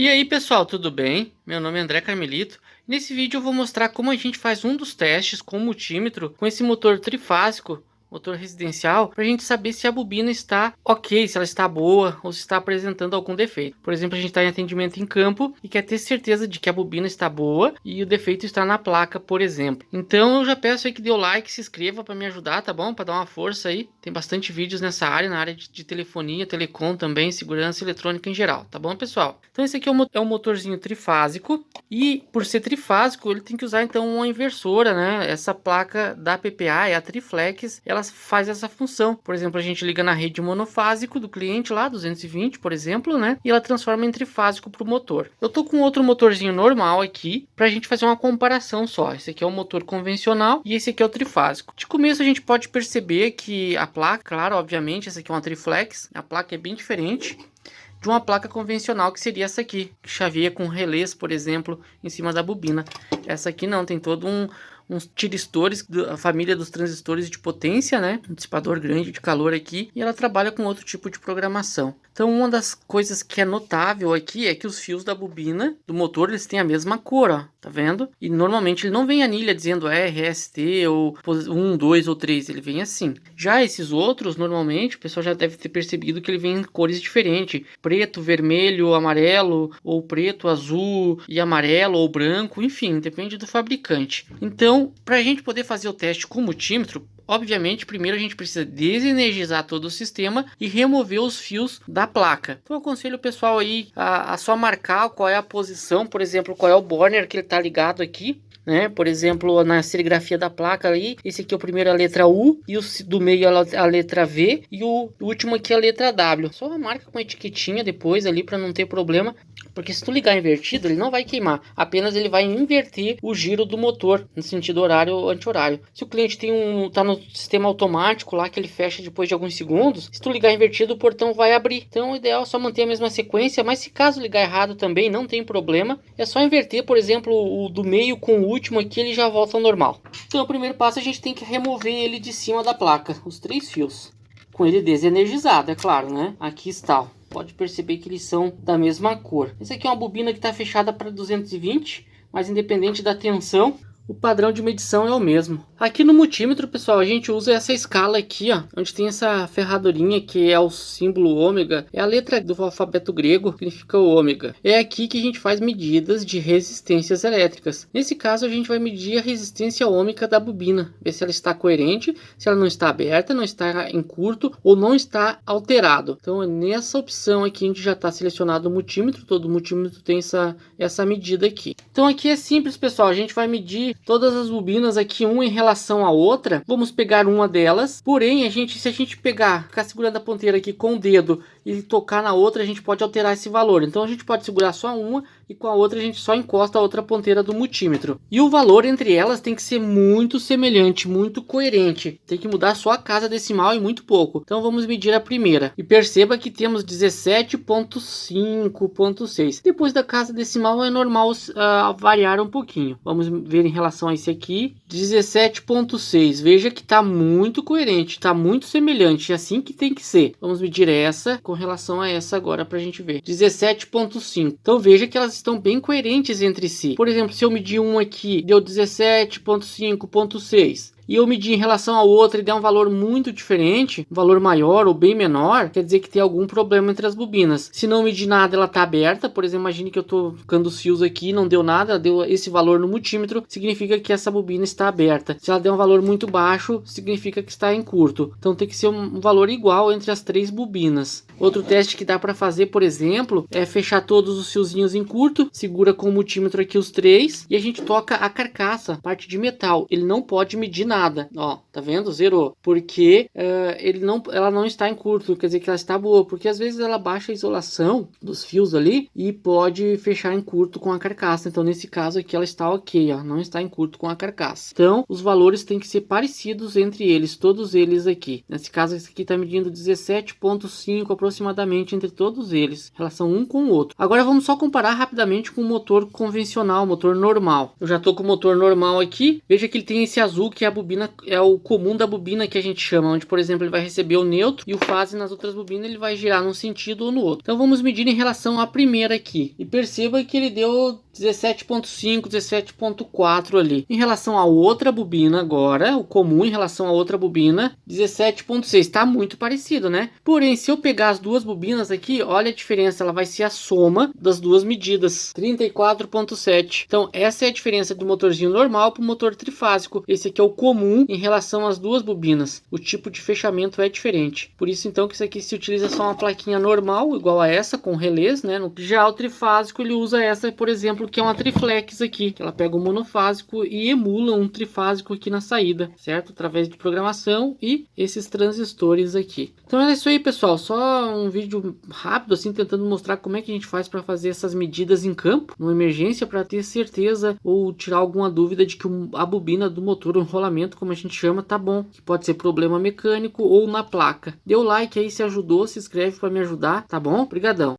E aí pessoal, tudo bem? Meu nome é André Carmelito. Nesse vídeo eu vou mostrar como a gente faz um dos testes com o multímetro com esse motor trifásico, motor residencial, para a gente saber se a bobina está ok, se ela está boa ou se está apresentando algum defeito. Por exemplo, a gente está em atendimento em campo e quer ter certeza de que a bobina está boa e o defeito está na placa, por exemplo. Então eu já peço aí que dê o like, se inscreva para me ajudar, tá bom? Para dar uma força aí. Tem bastante vídeos nessa área, na área de telefonia, telecom também, segurança eletrônica em geral, tá bom, pessoal? Então esse aqui é um motorzinho trifásico e por ser trifásico ele tem que usar então uma inversora, né? Essa placa da PPA é a Triflex, ela faz essa função. Por exemplo, a gente liga na rede monofásico do cliente lá, 220, por exemplo, né? E ela transforma em trifásico para o motor. Eu tô com outro motorzinho normal aqui para a gente fazer uma comparação só. Esse aqui é o motor convencional e esse aqui é o trifásico. De começo a gente pode perceber que a placa, claro, obviamente, essa aqui é uma Triflex, a placa é bem diferente de uma placa convencional que seria essa aqui, que chaveia com relés, por exemplo, em cima da bobina. Essa aqui não, tem todo uns tiristores, a família dos transistores de potência, né? Um dissipador grande de calor aqui, e ela trabalha com outro tipo de programação. Então uma das coisas que é notável aqui é que os fios da bobina do motor eles têm a mesma cor, ó, tá vendo? E normalmente ele não vem anilha dizendo R, ST ou 1, 2 ou 3, ele vem assim. Já esses outros, normalmente, o pessoal já deve ter percebido que ele vem em cores diferentes, preto, vermelho, amarelo, ou preto, azul e amarelo ou branco, enfim, depende do fabricante. Então, para a gente poder fazer o teste com o multímetro, obviamente, primeiro a gente precisa desenergizar todo o sistema e remover os fios da placa. Então eu aconselho o pessoal aí a só marcar qual é a posição, por exemplo, qual é o burner que ele está ligado aqui, né? Por exemplo, na serigrafia da placa ali, esse aqui é o primeiro a letra U, e o do meio a letra V, e o último aqui a letra W. Só marca com a etiquetinha depois ali para não ter problema, porque se tu ligar invertido ele não vai queimar, apenas ele vai inverter o giro do motor no sentido horário ou anti-horário. Se o cliente tá no sistema automático lá que ele fecha depois de alguns segundos, se tu ligar invertido o portão vai abrir. Então o ideal é só manter a mesma sequência, mas se caso ligar errado também não tem problema, é só inverter, por exemplo, o do meio com o último aqui, ele já volta ao normal. Então o primeiro passo a gente tem que remover ele de cima da placa, os 3 fios, com ele desenergizado, é claro, né? Aqui está, ó. Pode perceber que eles são da mesma cor. Essa aqui é uma bobina que está fechada para 220, mas independente da tensão, o padrão de medição é o mesmo. Aqui no multímetro, pessoal, a gente usa essa escala aqui, ó, onde tem essa ferradurinha que é o símbolo ômega, é a letra do alfabeto grego, que significa o ômega. É aqui que a gente faz medidas de resistências elétricas. Nesse caso, a gente vai medir a resistência ômica da bobina, ver se ela está coerente, se ela não está aberta, não está em curto ou não está alterado. Então, nessa opção aqui, a gente já está selecionado o multímetro, todo multímetro tem essa medida aqui. Então, aqui é simples, pessoal, a gente vai medir todas as bobinas aqui, uma em relação à outra. Vamos pegar uma delas, porém, se a gente ficar segurando a ponteira aqui com o dedo e tocar na outra, a gente pode alterar esse valor. Então a gente pode segurar só uma e com a outra a gente só encosta a outra ponteira do multímetro. E o valor entre elas tem que ser muito semelhante, muito coerente. Tem que mudar só a casa decimal e muito pouco. Então vamos medir a primeira. E perceba que temos 17.5.6. Depois da casa decimal é normal variar um pouquinho. Vamos ver em relação a esse aqui. 17.6. Veja que está muito coerente, está muito semelhante. É assim que tem que ser. Vamos medir essa com relação a essa agora para a gente ver. 17.5. Então veja que elas estão bem coerentes entre si. Por exemplo, se eu medir um aqui, deu 17.5.6. e eu medir em relação ao outro e der um valor muito diferente, um valor maior ou bem menor, quer dizer que tem algum problema entre as bobinas. Se não medir nada, ela está aberta. Por exemplo, imagine que eu estou ficando os fios aqui e não deu nada, ela deu esse valor no multímetro, significa que essa bobina está aberta. Se ela der um valor muito baixo, significa que está em curto. Então tem que ser um valor igual entre as 3 bobinas. Outro teste que dá para fazer, por exemplo, é fechar todos os fiozinhos em curto, segura com o multímetro aqui os 3 e a gente toca a carcaça, parte de metal. Ele não pode medir nada. Ó, tá vendo? Zerou. Porque ela não está em curto, quer dizer que ela está boa. Porque às vezes ela baixa a isolação dos fios ali e pode fechar em curto com a carcaça. Então nesse caso aqui ela está ok, ó, não está em curto com a carcaça. Então os valores têm que ser parecidos entre eles, todos eles aqui. Nesse caso esse aqui está medindo 17.5 aproximadamente entre todos eles, relação um com o outro. Agora vamos só comparar rapidamente com o motor convencional, motor normal. Eu já estou com o motor normal aqui. Veja que ele tem esse azul que é a bobina bobina é o comum da bobina que a gente chama, onde, por exemplo, ele vai receber o neutro e o fase nas outras bobinas ele vai girar num sentido ou no outro. Então vamos medir em relação à primeira aqui. E perceba que ele deu 17.5, 17.4 ali. Em relação à outra bobina agora, o comum em relação à outra bobina, 17.6. Está muito parecido, né? Porém, se eu pegar as duas bobinas aqui, olha a diferença. Ela vai ser a soma das duas medidas. 34.7. Então, essa é a diferença do motorzinho normal para o motor trifásico. Esse aqui é o comum em relação às duas bobinas. O tipo de fechamento é diferente. Por isso, então, que isso aqui se utiliza só uma plaquinha normal, igual a essa, com relés, né? Já o trifásico, ele usa essa, por exemplo, que é uma triflex aqui. Ela pega o monofásico e emula um trifásico aqui na saída, certo? Através de programação e esses transistores aqui. Então é isso aí, pessoal. Só um vídeo rápido, assim, tentando mostrar como é que a gente faz para fazer essas medidas em campo, numa emergência, para ter certeza ou tirar alguma dúvida de que a bobina do motor, o enrolamento, como a gente chama, tá bom. Que pode ser problema mecânico ou na placa. Dê o like aí se ajudou, se inscreve para me ajudar, tá bom? Obrigadão.